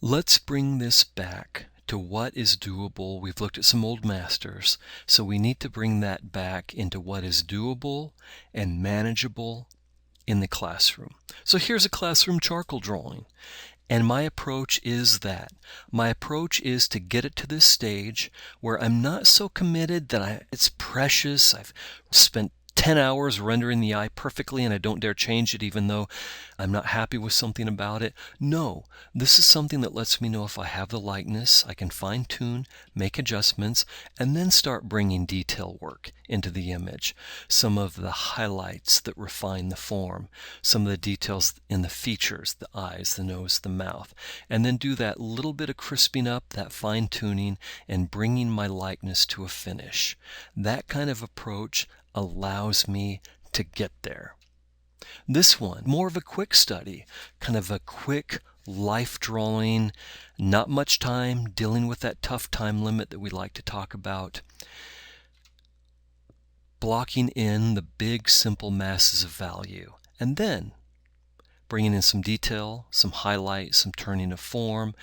Let's bring this back to what is doable. We've looked at some old masters, so we need to bring that back into what is doable and manageable in the classroom. So here's a classroom charcoal drawing. And my approach is that. My approach is to get it to this stage where I'm not so committed that it's precious. I've spent 10 hours rendering the eye perfectly and I don't dare change it even though I'm not happy with something about it. No, this is something that lets me know if I have the likeness, I can fine tune, make adjustments, and then start bringing detail work into the image. Some of the highlights that refine the form, some of the details in the features, the eyes, the nose, the mouth, and then do that little bit of crisping up, that fine tuning, and bringing my likeness to a finish. That kind of approach allows me to get there. This one, more of a quick study, kind of a quick life drawing, not much time, dealing with that tough time limit that we like to talk about. Blocking in the big simple masses of value, and then bringing in some detail, some highlight, some turning of form,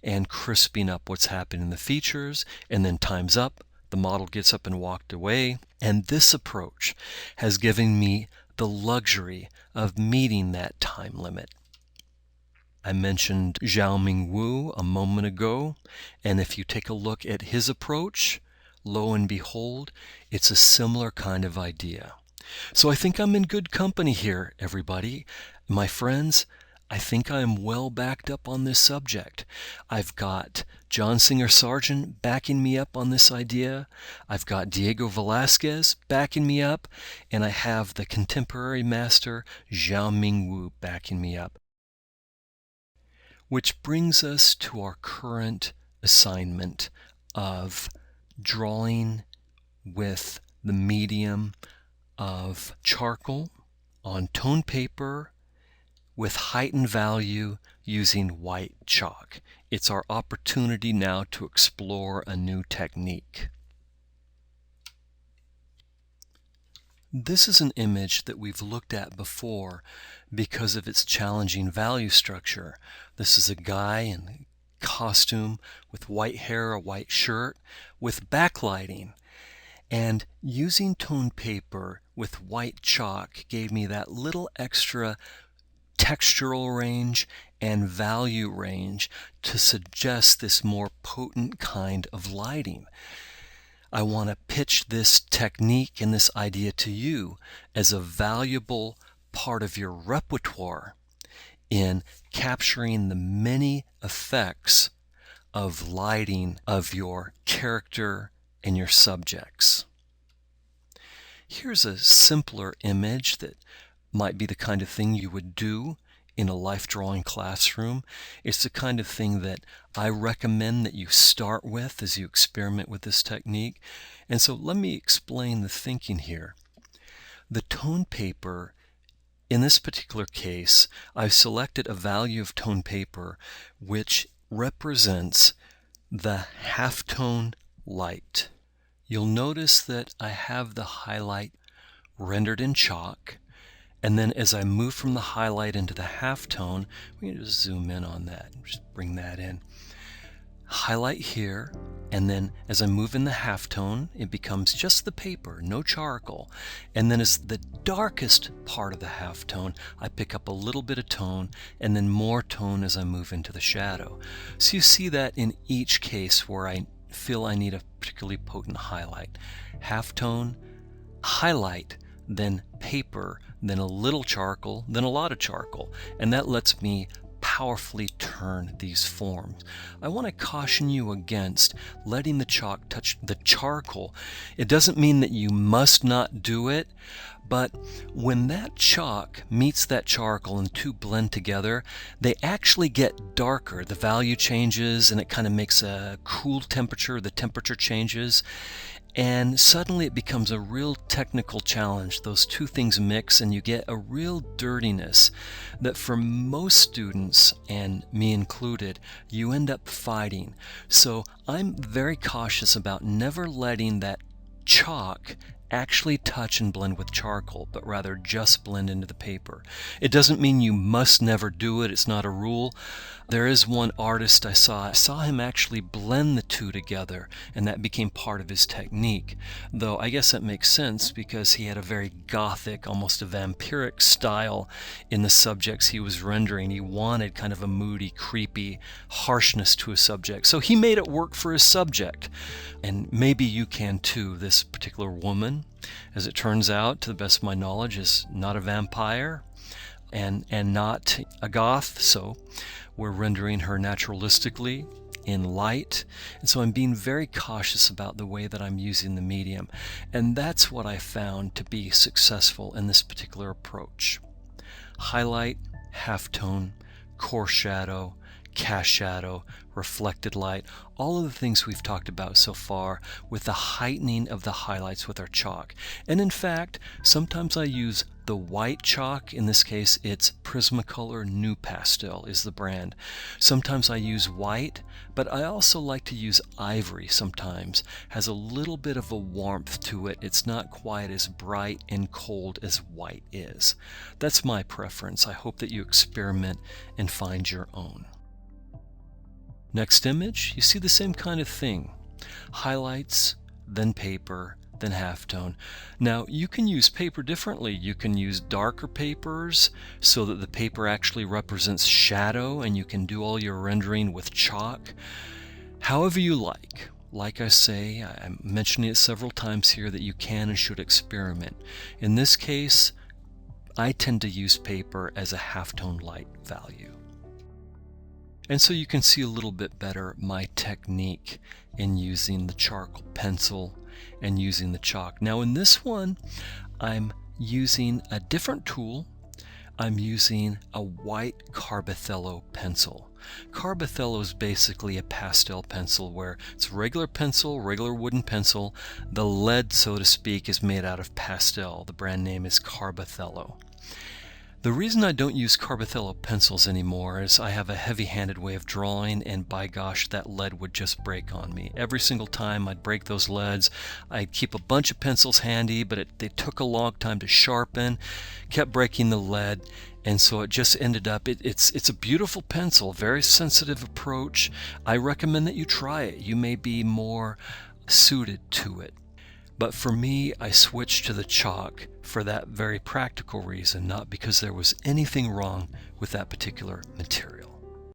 and crisping up what's happening in the features, and then time's up. The model gets up and walked away. And this approach has given me the luxury of meeting that time limit. I mentioned Xiaoming Wu a moment ago, and if you take a look at his approach, lo and behold, it's a similar kind of idea. So I think I'm in good company here, everybody. My friends, I think I'm well backed up on this subject. I've got John Singer Sargent backing me up on this idea. I've got Diego Velázquez backing me up. And I have the contemporary master Xiaoming Wu backing me up. Which brings us to our current assignment of drawing with the medium of charcoal on tone paper with heightened value using white chalk. It's our opportunity now to explore a new technique. This is an image that we've looked at before because of its challenging value structure. This is a guy in costume with white hair, a white shirt, with backlighting. And using tone paper with white chalk gave me that little extra textural range and value range to suggest this more potent kind of lighting. I want to pitch this technique and this idea to you as a valuable part of your repertoire in capturing the many effects of lighting of your character and your subjects. Here's a simpler image that might be the kind of thing you would do in a life drawing classroom. It's the kind of thing that I recommend that you start with as you experiment with this technique. And so let me explain the thinking here. The tone paper, in this particular case, I've selected a value of tone paper which represents the halftone light. You'll notice that I have the highlight rendered in chalk. And then as I move from the highlight into the halftone, we can just zoom in on that and just bring that in. Highlight here, and then as I move in the halftone, it becomes just the paper, no charcoal. And then as the darkest part of the halftone, I pick up a little bit of tone, and then more tone as I move into the shadow. So you see that in each case where I feel I need a particularly potent highlight. Halftone, highlight, then paper, then a little charcoal, then a lot of charcoal. And that lets me powerfully turn these forms. I want to caution you against letting the chalk touch the charcoal. It doesn't mean that you must not do it, but when that chalk meets that charcoal and two blend together, they actually get darker. The value changes and it kind of makes a cool temperature. The temperature changes. And suddenly it becomes a real technical challenge. Those two things mix and you get a real dirtiness that for most students, and me included, you end up fighting. So I'm very cautious about never letting that chalk actually touch and blend with charcoal, but rather just blend into the paper. It doesn't mean you must never do it. It's not a rule. There is one artist I saw him actually blend the two together, and that became part of his technique. Though I guess that makes sense because he had a very gothic, almost a vampiric style in the subjects he was rendering. He wanted kind of a moody, creepy harshness to his subject. So he made it work for his subject. And maybe you can too. This particular woman, as it turns out, to the best of my knowledge, is not a vampire and not a goth. So we're rendering her naturalistically in light. And so I'm being very cautious about the way that I'm using the medium. And that's what I found to be successful in this particular approach. Highlight, halftone, core shadow, cast shadow, reflected light, all of the things we've talked about so far, with the heightening of the highlights with our chalk. And in fact, sometimes I use the white chalk. In this case, it's Prismacolor New Pastel is the brand. Sometimes I use white, but I also like to use ivory sometimes. Has a little bit of a warmth to it. It's not quite as bright and cold as white is. That's my preference. I hope that you experiment and find your own. Next image, you see the same kind of thing. Highlights, then paper, then halftone. Now you can use paper differently. You can use darker papers so that the paper actually represents shadow and you can do all your rendering with chalk. However you like. Like I say, I'm mentioning it several times here that you can and should experiment. In this case, I tend to use paper as a halftone light value. And so you can see a little bit better my technique in using the charcoal pencil and using the chalk. Now in this one, I'm using a different tool. I'm using a white Carbothello pencil. Carbothello is basically a pastel pencil where it's regular pencil, regular wooden pencil. The lead, so to speak, is made out of pastel. The brand name is Carbothello. The reason I don't use Carbothello pencils anymore is I have a heavy-handed way of drawing, and by gosh, that lead would just break on me. Every single time I'd break those leads, I'd keep a bunch of pencils handy, but they took a long time to sharpen, kept breaking the lead, and so it just ended up, it's a beautiful pencil, very sensitive approach. I recommend that you try it. You may be more suited to it. But for me, I switched to the chalk for that very practical reason, not because there was anything wrong with that particular material.